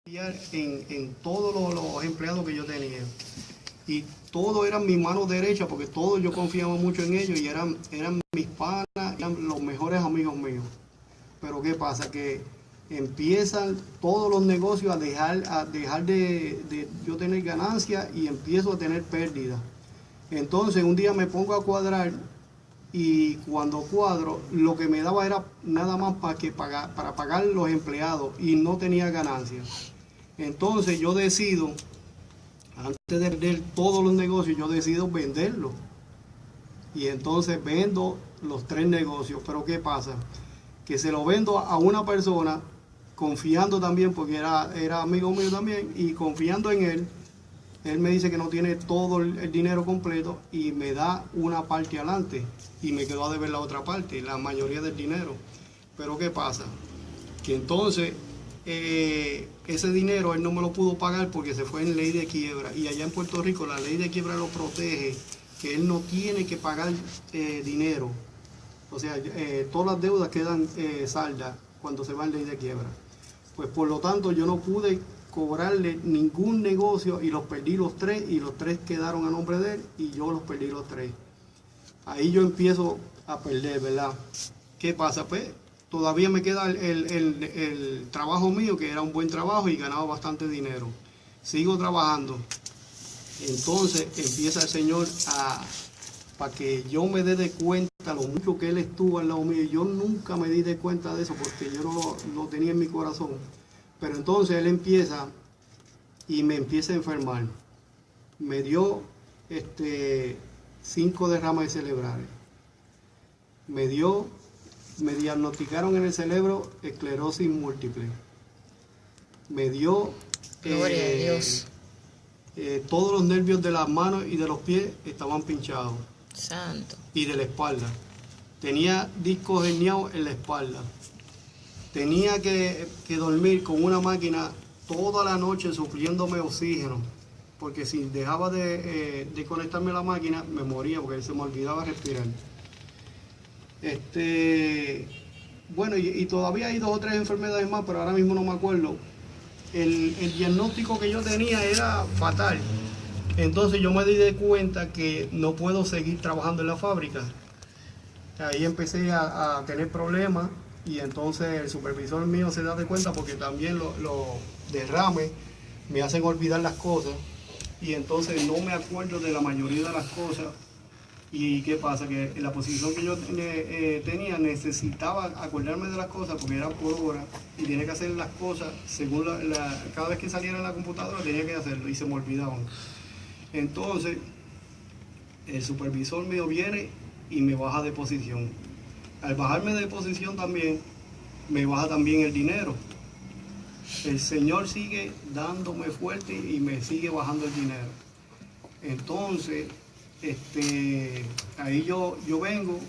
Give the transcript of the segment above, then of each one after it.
En todos los empleados que yo tenía. Y todos eran mi mano derecha porque todos yo confiaba mucho en ellos y eran mis panas, eran los mejores amigos míos. Pero ¿qué pasa? Que empiezan todos los negocios a dejar de yo tener ganancias y empiezo a tener pérdidas. Entonces un día me pongo a cuadrar y cuando cuadro lo que me daba era nada más para pagar los empleados y no tenía ganancias. Entonces yo decido, antes de vender todos los negocios, yo decido venderlos. Y entonces vendo los 3 negocios. Pero ¿qué pasa? Que se lo vendo a una persona, confiando también, porque era amigo mío también, y confiando en él. Él me dice que no tiene todo el dinero completo y me da una parte adelante y me quedó a deber la otra parte, la mayoría del dinero. Pero ¿qué pasa? Que entonces ese dinero él no me lo pudo pagar porque se fue en ley de quiebra y allá en Puerto Rico la ley de quiebra lo protege, que él no tiene que pagar dinero. O sea, todas las deudas quedan saldas cuando se va en ley de quiebra. Pues por lo tanto yo no pude cobrarle ningún negocio y los perdí los 3 y los 3 quedaron a nombre de él y yo los perdí los 3. Ahí yo empiezo a perder, ¿verdad? ¿Qué pasa? Pues todavía me queda el trabajo mío, que era un buen trabajo y ganaba bastante dinero. Sigo trabajando. Entonces empieza el Señor para que yo me dé de cuenta lo mucho que Él estuvo al lado mío. Yo nunca me di de cuenta de eso porque yo no lo tenía en mi corazón. Pero entonces Él empieza y me empieza a enfermar. Me dio 5 derrames cerebrales. Me diagnosticaron en el cerebro esclerosis múltiple. Me dio Gloria a Dios. Todos los nervios de las manos y de los pies estaban pinchados. Santo. Y de la espalda. Tenía discos herniados en la espalda. Tenía que dormir con una máquina toda la noche sufriéndome oxígeno. Porque si dejaba de conectarme a la máquina, me moría porque se me olvidaba respirar. Bueno, y todavía hay 2 o 3 enfermedades más, pero ahora mismo no me acuerdo. El diagnóstico que yo tenía era fatal. Entonces yo me di de cuenta que no puedo seguir trabajando en la fábrica. Ahí empecé a tener problemas y entonces el supervisor mío se da de cuenta porque también los derrames me hacen olvidar las cosas y entonces no me acuerdo de la mayoría de las cosas. ¿Y qué pasa? Que en la posición que yo tenía necesitaba acordarme de las cosas porque era por hora y tenía que hacer las cosas según cada vez que saliera en la computadora tenía que hacerlo y se me olvidaban. Entonces el supervisor mío viene y me baja de posición. Al bajarme de posición también me baja también el dinero. El Señor sigue dándome fuerte y me sigue bajando el dinero. Entonces ahí yo vengo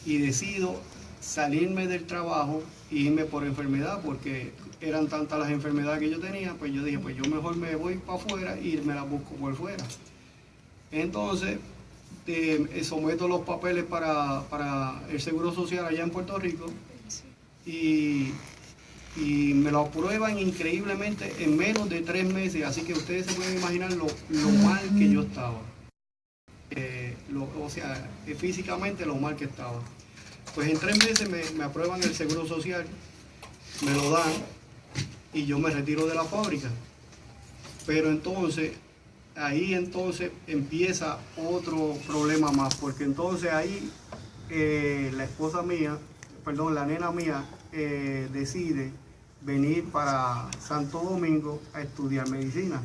y decido salirme del trabajo e irme por enfermedad, porque eran tantas las enfermedades que yo tenía, pues yo dije, pues yo mejor me voy para afuera y me las busco por fuera. Entonces someto los papeles para el Seguro Social allá en Puerto Rico y me lo aprueban increíblemente en menos de 3 meses, así que ustedes se pueden imaginar lo mal que yo estaba. O sea, físicamente lo mal que estaba. Pues en 3 meses me aprueban el Seguro Social, me lo dan y yo me retiro de la fábrica. Pero entonces, ahí entonces empieza otro problema más, porque entonces ahí la esposa mía, perdón, la nena mía decide venir para Santo Domingo a estudiar medicina.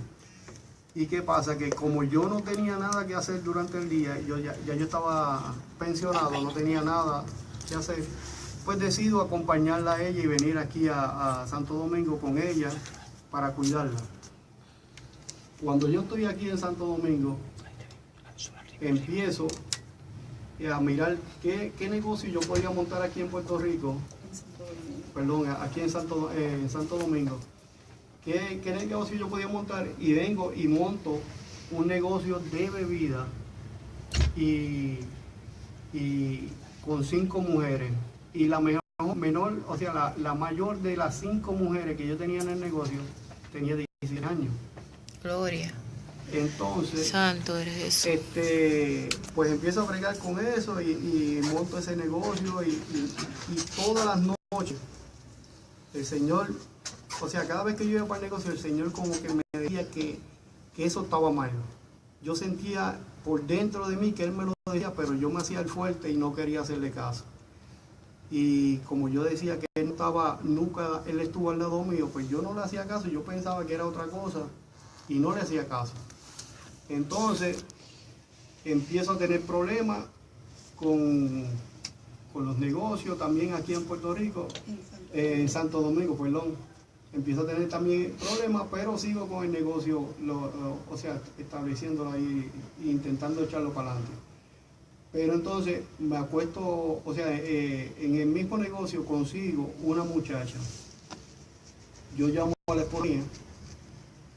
¿Y qué pasa? Que como yo no tenía nada que hacer durante el día, yo estaba pensionado, no tenía nada que hacer, pues decido acompañarla a ella y venir aquí a Santo Domingo con ella para cuidarla. Cuando yo estoy aquí en Santo Domingo, empiezo a mirar qué negocio yo podía montar aquí en Puerto Rico, perdón, aquí en Santo Domingo. ¿Qué negocio yo podía montar? Y vengo y monto un negocio de bebida y con 5 mujeres. Y la menor, o sea, la mayor de las 5 mujeres que yo tenía en el negocio tenía 16 años. Gloria. Entonces, Santo eres Jesús. pues empiezo a bregar con eso y monto ese negocio y todas las noches el Señor, o sea, cada vez que yo iba para el negocio, el Señor como que me decía que eso estaba mal. Yo sentía por dentro de mí que Él me lo decía, pero yo me hacía el fuerte y no quería hacerle caso. Y como yo decía que Él nunca Él estuvo al lado mío, pues yo no le hacía caso, yo pensaba que era otra cosa y no le hacía caso. Entonces empiezo a tener problemas con los negocios también aquí en Puerto Rico, en Santo Domingo, perdón. Empiezo a tener también problemas, pero sigo con el negocio, o sea, estableciéndolo ahí e intentando echarlo para adelante. Pero entonces me acuesto, o sea, en el mismo negocio consigo una muchacha. Yo llamo a la esposa mía,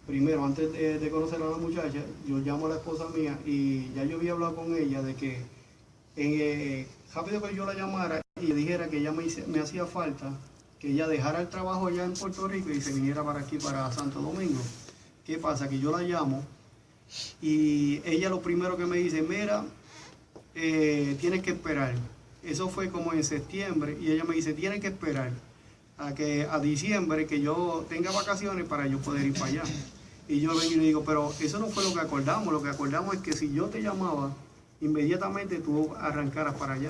primero, antes de conocer a la muchacha, yo llamo a la esposa mía y ya yo había hablado con ella de que rápido que yo la llamara y le dijera que ella me hacía falta, que ella dejara el trabajo allá en Puerto Rico y se viniera para aquí, para Santo Domingo. ¿Qué pasa? Que yo la llamo y ella lo primero que me dice, mira, tienes que esperar. Eso fue como en septiembre y ella me dice, tienes que esperar a diciembre que yo tenga vacaciones para yo poder ir para allá. Y yo vengo y le digo, pero eso no fue lo que acordamos. Lo que acordamos es que si yo te llamaba, inmediatamente tú arrancaras para allá.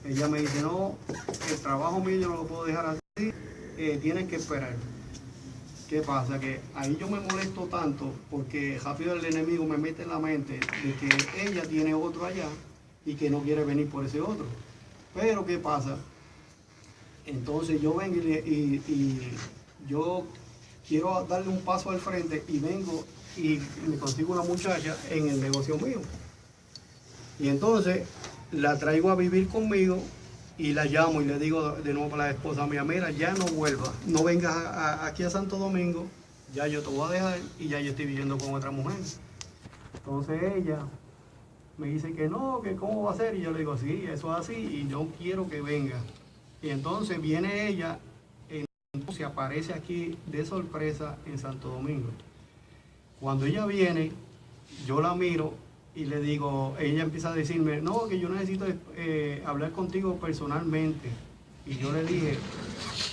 Ella me dice, no, el trabajo mío yo no lo puedo dejar así, tienes que esperar. ¿Qué pasa? Que ahí yo me molesto tanto porque rápido el enemigo me mete en la mente de que ella tiene otro allá y que no quiere venir por ese otro. Pero ¿qué pasa? Entonces yo vengo y yo quiero darle un paso al frente y vengo y me consigo una muchacha en el negocio mío. Y entonces la traigo a vivir conmigo y la llamo y le digo de nuevo a la esposa mía, mira, ya no vuelvas, no vengas aquí a Santo Domingo, ya yo te voy a dejar y ya yo estoy viviendo con otra mujer. Entonces ella me dice que no, que cómo va a ser, y yo le digo, sí, eso es así y yo quiero que venga. Y entonces viene ella, entonces aparece aquí de sorpresa en Santo Domingo. Cuando ella viene, yo la miro y le digo, ella empieza a decirme, no, que yo necesito hablar contigo personalmente. Y yo le dije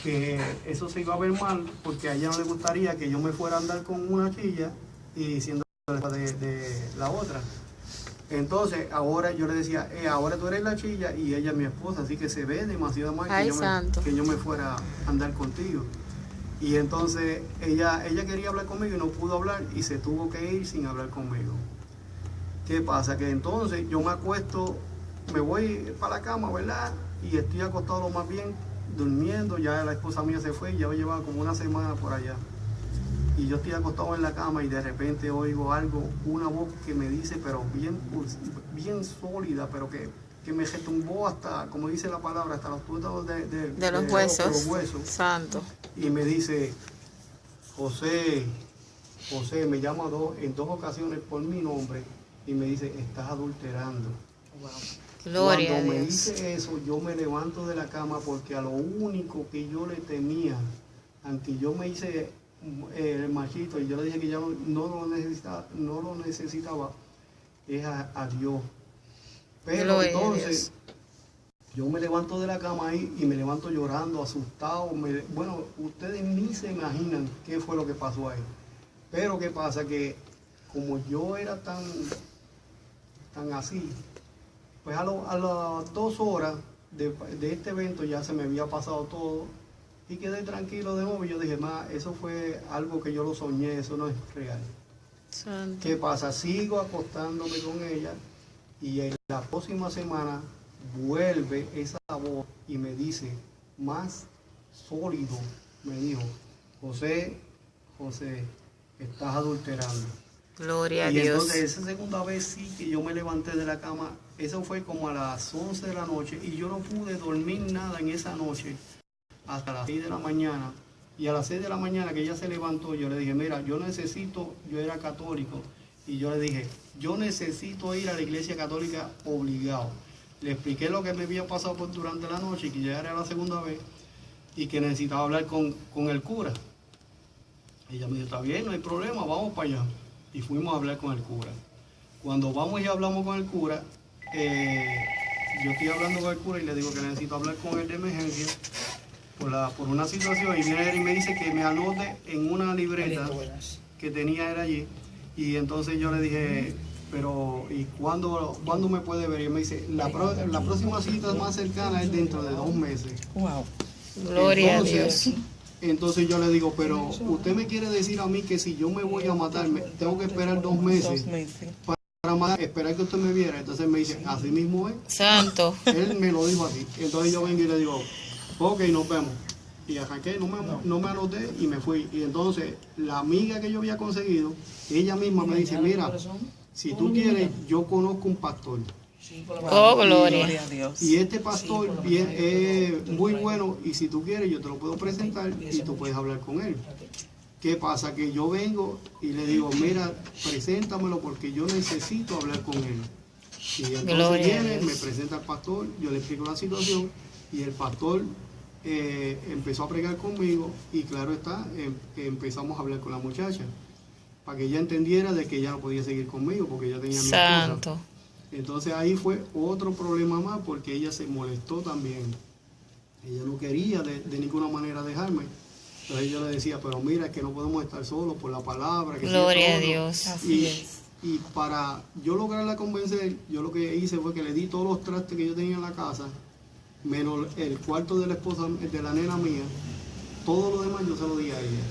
que eso se iba a ver mal porque a ella no le gustaría que yo me fuera a andar con una chilla y diciendo de la otra. Entonces, ahora yo le decía, ahora tú eres la chilla y ella es mi esposa, así que se ve demasiado mal que yo me fuera a andar contigo. Y entonces ella quería hablar conmigo y no pudo hablar y se tuvo que ir sin hablar conmigo. ¿Qué pasa? Que entonces yo me acuesto, me voy para la cama, ¿verdad? Y estoy acostado lo más bien, durmiendo, ya la esposa mía se fue, ya llevaba como una semana por allá. Y yo estoy acostado en la cama y de repente oigo algo, una voz que me dice, pero bien sólida, pero que me retumbó hasta, como dice la palabra, hasta los tuétanos de los huesos. Santo. Y me dice, José, me llama en dos ocasiones por mi nombre y me dice, estás adulterando. Wow. Gloria Cuando a Dios. me dice eso, yo me levanto de la cama porque a lo único que yo le temía, aunque yo me hice el machito y yo le dije que ya no lo necesitaba, es a Dios. Pero Gloria entonces yo me levanto de la cama ahí y me levanto llorando, asustado. Bueno, ustedes ni se imaginan qué fue lo que pasó ahí. Pero qué pasa, que como yo era tan así, pues a las 2 horas de este evento ya se me había pasado todo y quedé tranquilo de nuevo. Y yo dije, eso fue algo que yo lo soñé, eso no es real. Santo. ¿Qué pasa? Sigo acostándome con ella y en la próxima semana vuelve esa voz y me dice, más sólido, me dijo, José, estás adulterando. Gloria a Y Dios. entonces esa segunda vez sí que yo me levanté de la cama, eso fue como a las 11 de la noche y yo no pude dormir nada en esa noche hasta las 6 de la mañana. Y a las 6 de la mañana que ella se levantó, yo le dije, mira, yo era católico, y yo le dije, yo necesito ir a la iglesia católica obligado. Le expliqué lo que me había pasado durante la noche y que ya era la segunda vez y que necesitaba hablar con el cura. Ella me dijo, está bien, no hay problema, vamos para allá. Y fuimos a hablar con el cura. Cuando vamos y hablamos con el cura, yo estoy hablando con el cura y le digo que necesito hablar con él de emergencia por una situación, y viene él y me dice que me anote en una libreta que tenía él allí. Y entonces yo le dije, pero ¿y cuándo me puede ver? Y él me dice, la próxima cita más cercana es dentro de 2 meses. Wow. Gloria a Dios. Entonces yo le digo, pero usted me quiere decir a mí que si yo me voy a matar, tengo que esperar 2 meses para matar, esperar que usted me viera. Entonces me dice, así mismo es. Santo. Él me lo dijo así. Entonces yo vengo y le digo, ok, nos vemos. Y arranqué, no me anoté y me fui. Y entonces la amiga que yo había conseguido, ella misma me dice, mira, si tú quieres, yo conozco un pastor. Oh, gloria. a Dios. Y este pastor es muy bueno, y si tú quieres yo te lo puedo presentar y tú puedes hablar con él. ¿Qué pasa? Que yo vengo y le digo, mira, preséntamelo porque yo necesito hablar con él. Y entonces Gloria a viene, Dios. me presenta al pastor, yo le explico la situación y el pastor empezó a pregar conmigo y claro está, empezamos a hablar con la muchacha para que ella entendiera de que ella no podía seguir conmigo porque ella tenía a mi esposa. Santo. Entonces ahí fue otro problema más porque ella se molestó también. Ella no quería de ninguna manera dejarme. Entonces yo le decía, pero mira, es que no podemos estar solos por la palabra. Que Gloria a sí, Dios. y para yo lograrla convencer, yo lo que hice fue que le di todos los trastes que yo tenía en la casa, menos el cuarto de la esposa, de la nena mía, todo lo demás yo se lo di a ella.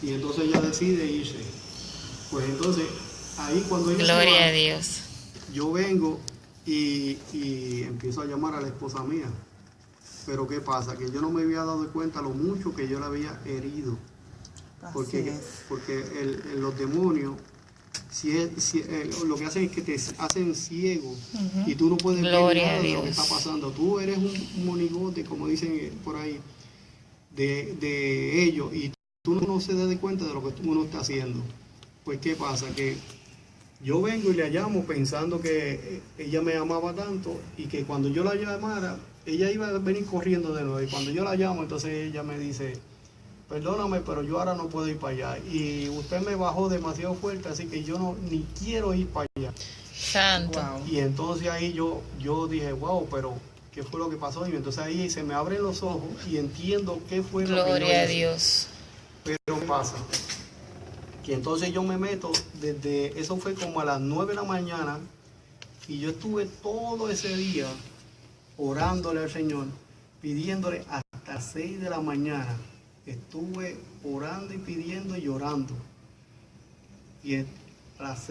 Y entonces ella decide irse. Pues entonces, ahí cuando ella se Gloria va, a Dios. yo vengo y empiezo a llamar a la esposa mía. Pero ¿qué pasa? Que yo no me había dado cuenta lo mucho que yo la había herido. Porque los demonios lo que hacen es que te hacen ciego y tú no puedes ver Gloria nada a de lo que Dios. está pasando. Tú eres un monigote, como dicen por ahí, de ellos, y tú no se das cuenta de lo que uno está haciendo. Pues ¿qué pasa? Que yo vengo y la llamo pensando que ella me amaba tanto y que cuando yo la llamara, ella iba a venir corriendo de nuevo. Y cuando yo la llamo, entonces ella me dice, perdóname, pero yo ahora no puedo ir para allá. Y usted me bajó demasiado fuerte, así que yo ni quiero ir para allá. Santo. Wow. Y entonces ahí yo dije, wow, pero ¿qué fue lo que pasó? Y entonces ahí se me abren los ojos y entiendo qué fue lo que yo Gloria a hice. Dios. Pero ¿qué pasa? Que entonces yo me meto eso fue como a las 9 de la mañana, y yo estuve todo ese día orándole al Señor, pidiéndole hasta las 6 de la mañana. Estuve orando y pidiendo y llorando. Y a las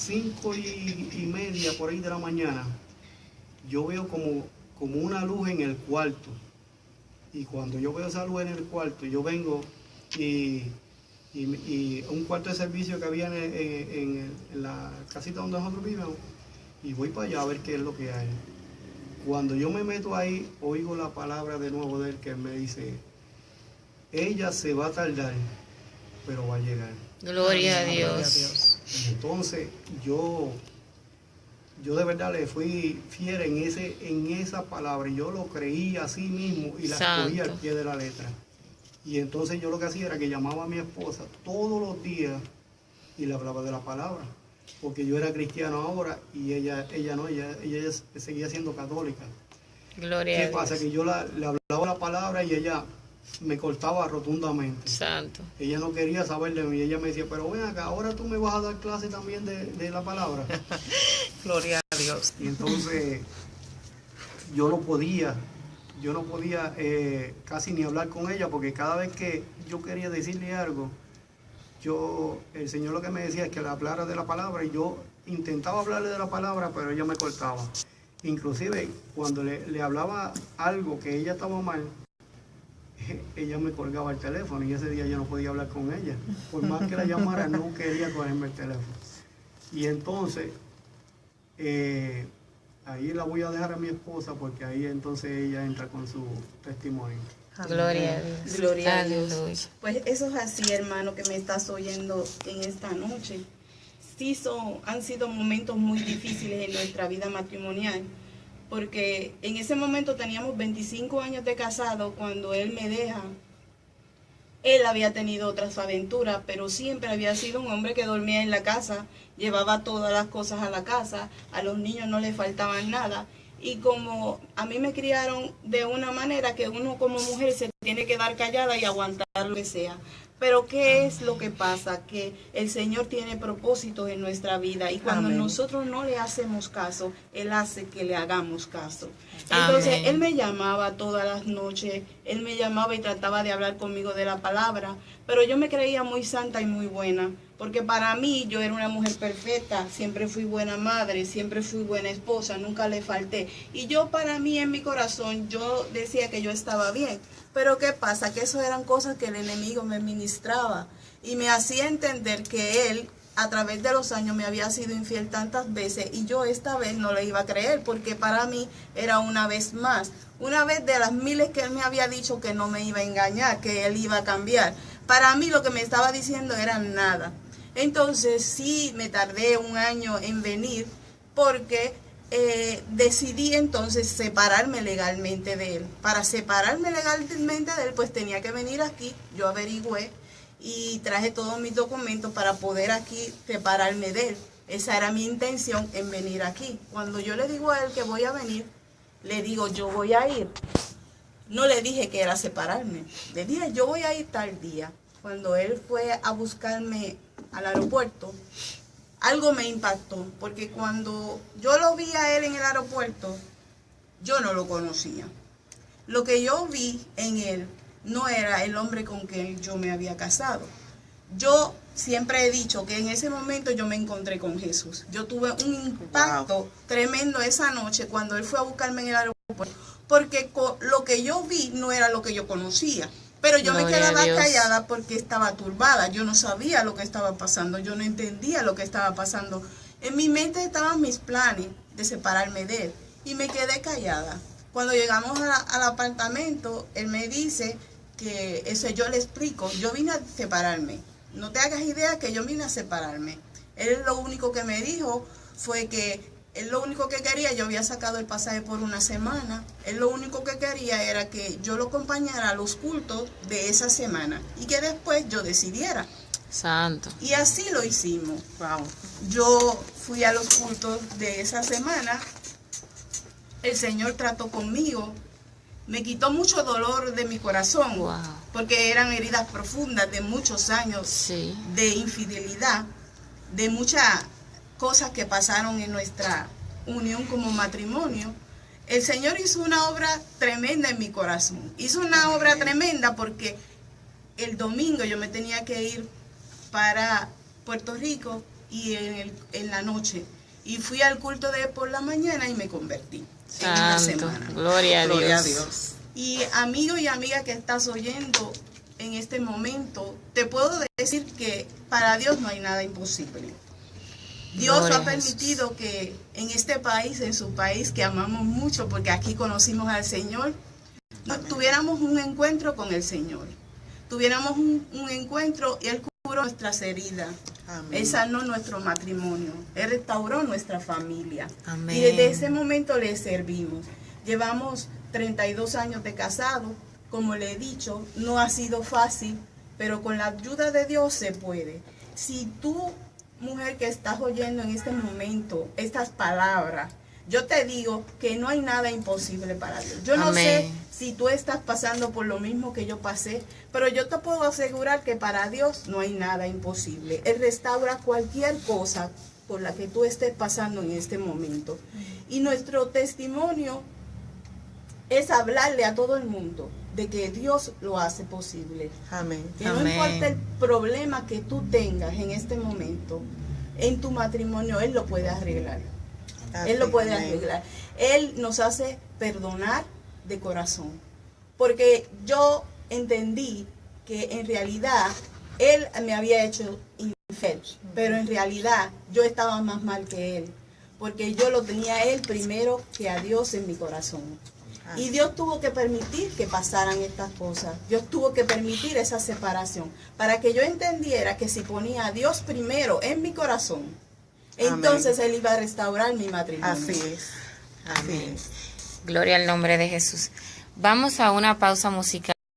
5:30 por ahí de la mañana, yo veo como una luz en el cuarto. Y cuando yo veo esa luz en el cuarto, yo vengo y un cuarto de servicio que había en la casita donde nosotros vivimos, y voy para allá a ver qué es lo que hay. Cuando yo me meto ahí, oigo la palabra de nuevo de él que me dice, ella se va a tardar, pero va a llegar. Gloria a Dios. Y entonces yo de verdad le fui fiel en esa palabra, y yo lo creí así mismo y la escogí al Santo. pie de la letra. Y entonces yo lo que hacía era que llamaba a mi esposa todos los días y le hablaba de la palabra, porque yo era cristiano ahora y ella no, ella seguía siendo católica. Gloria ¿Qué a pasa? Dios. Que yo le hablaba la palabra y ella me cortaba rotundamente. Santo. Ella no quería saber de mí. Ella me decía, pero ven acá, ahora tú me vas a dar clase también de la palabra. Gloria a Dios. Y entonces yo no podía casi ni hablar con ella, porque cada vez que yo quería decirle algo, el Señor lo que me decía es que le hablara de la palabra, y yo intentaba hablarle de la palabra, pero ella me cortaba. Inclusive cuando le hablaba algo que ella estaba mal, ella me colgaba el teléfono, y ese día yo no podía hablar con ella. Por más que la llamara, no quería cogerme el teléfono. Y entonces ahí la voy a dejar a mi esposa, porque ahí entonces ella entra con su testimonio. Gloria a Dios. Gloria a Dios. Aleluya. Pues eso es así, hermano, que me estás oyendo en esta noche. Sí, han sido momentos muy difíciles en nuestra vida matrimonial, porque en ese momento teníamos 25 años de casado cuando él me deja Él había tenido otras aventuras, pero siempre había sido un hombre que dormía en la casa, llevaba todas las cosas a la casa, a los niños no les faltaban nada. Y como a mí me criaron de una manera que uno como mujer se tiene que dar callada y aguantar lo que sea. Pero ¿qué es lo que pasa? Que el Señor tiene propósitos en nuestra vida y cuando Amén. nosotros no le hacemos caso, Él hace que le hagamos caso. Entonces, Amén. Él me llamaba todas las noches, Él me llamaba y trataba de hablar conmigo de la palabra, pero yo me creía muy santa y muy buena, porque para mí yo era una mujer perfecta, siempre fui buena madre, siempre fui buena esposa, nunca le falté. Y yo para mí en mi corazón, yo decía que yo estaba bien. Pero ¿qué pasa? Que eso eran cosas que el enemigo me ministraba y me hacía entender que él a través de los años me había sido infiel tantas veces y yo esta vez no le iba a creer porque para mí era una vez más, una vez de las miles que él me había dicho que no me iba a engañar, que él iba a cambiar. Para mí lo que me estaba diciendo era nada. Entonces sí me tardé un año en venir porque decidí entonces separarme legalmente de él. Para separarme legalmente de él, pues tenía que venir aquí. Yo averigüé y traje todos mis documentos para poder aquí separarme de él. Esa era mi intención en venir aquí. Cuando yo le digo a él que voy a venir, le digo yo voy a ir. No le dije que era separarme. Le dije yo voy a ir tal día. Cuando él fue a buscarme al aeropuerto, algo me impactó, porque cuando yo lo vi a él en el aeropuerto, yo no lo conocía. Lo que yo vi en él no era el hombre con quien yo me había casado. Yo siempre he dicho que en ese momento yo me encontré con Jesús. Yo tuve un impacto tremendo esa noche cuando él fue a buscarme en el aeropuerto, porque lo que yo vi no era lo que yo conocía. Pero yo me Gloria a quedaba Dios. callada porque estaba turbada. Yo no sabía lo que estaba pasando. Yo no entendía lo que estaba pasando. En mi mente estaban mis planes de separarme de él. Y me quedé callada. Cuando llegamos al apartamento, él me dice que eso yo le explico. Yo vine a separarme. No te hagas idea que yo vine a separarme. Él lo único que me dijo fue que él lo único que quería, yo había sacado el pasaje por una semana, él lo único que quería era que yo lo acompañara a los cultos de esa semana y que después yo decidiera. Santo. Y así lo hicimos. Wow. Yo fui a los cultos de esa semana, el Señor trató conmigo, me quitó mucho dolor de mi corazón, Wow. porque eran heridas profundas de muchos años Sí. de infidelidad, de muchas cosas que pasaron en nuestra unión como matrimonio. El Señor hizo una obra tremenda en mi corazón. Hizo una obra tremenda porque el domingo yo me tenía que ir para Puerto Rico y en la noche. Y fui al culto de por la mañana y me convertí en una Santo. semana. Gloria a Gloria a Dios. Dios. Y amigo y amiga que estás oyendo en este momento, te puedo decir que para Dios no hay nada imposible. Dios Gloria ha a Jesús. permitido que en este país, en su país que amamos mucho, porque aquí conocimos al Señor, tuviéramos un encuentro con el Señor. Tuviéramos un encuentro y Él curó nuestras heridas. Amén. Él sanó nuestro matrimonio. Él restauró nuestra familia. Amén. Y desde ese momento le servimos. Llevamos 32 años de casado. Como le he dicho, no ha sido fácil, pero con la ayuda de Dios se puede. Si tú, mujer que estás oyendo en este momento estas palabras, yo te digo que no hay nada imposible para Dios. Yo no sé Amén. si tú estás pasando por lo mismo que yo pasé, pero yo te puedo asegurar que para Dios no hay nada imposible. Él restaura cualquier cosa por la que tú estés pasando en este momento. Y nuestro testimonio es hablarle a todo el mundo de que Dios lo hace posible. Amén. Que no Amén. importa el problema que tú tengas en este momento, en tu matrimonio, Él lo puede arreglar. Él lo puede Amén. arreglar. Él nos hace perdonar de corazón. Porque yo entendí que en realidad Él me había hecho infiel, pero en realidad yo estaba más mal que Él. Porque yo lo tenía a Él primero que a Dios en mi corazón. Y Dios tuvo que permitir que pasaran estas cosas. Dios tuvo que permitir esa separación para que yo entendiera que si ponía a Dios primero en mi corazón, entonces Él iba a restaurar mi matrimonio. Así es. Así Amén. es. Gloria al nombre de Jesús. Vamos a una pausa musical.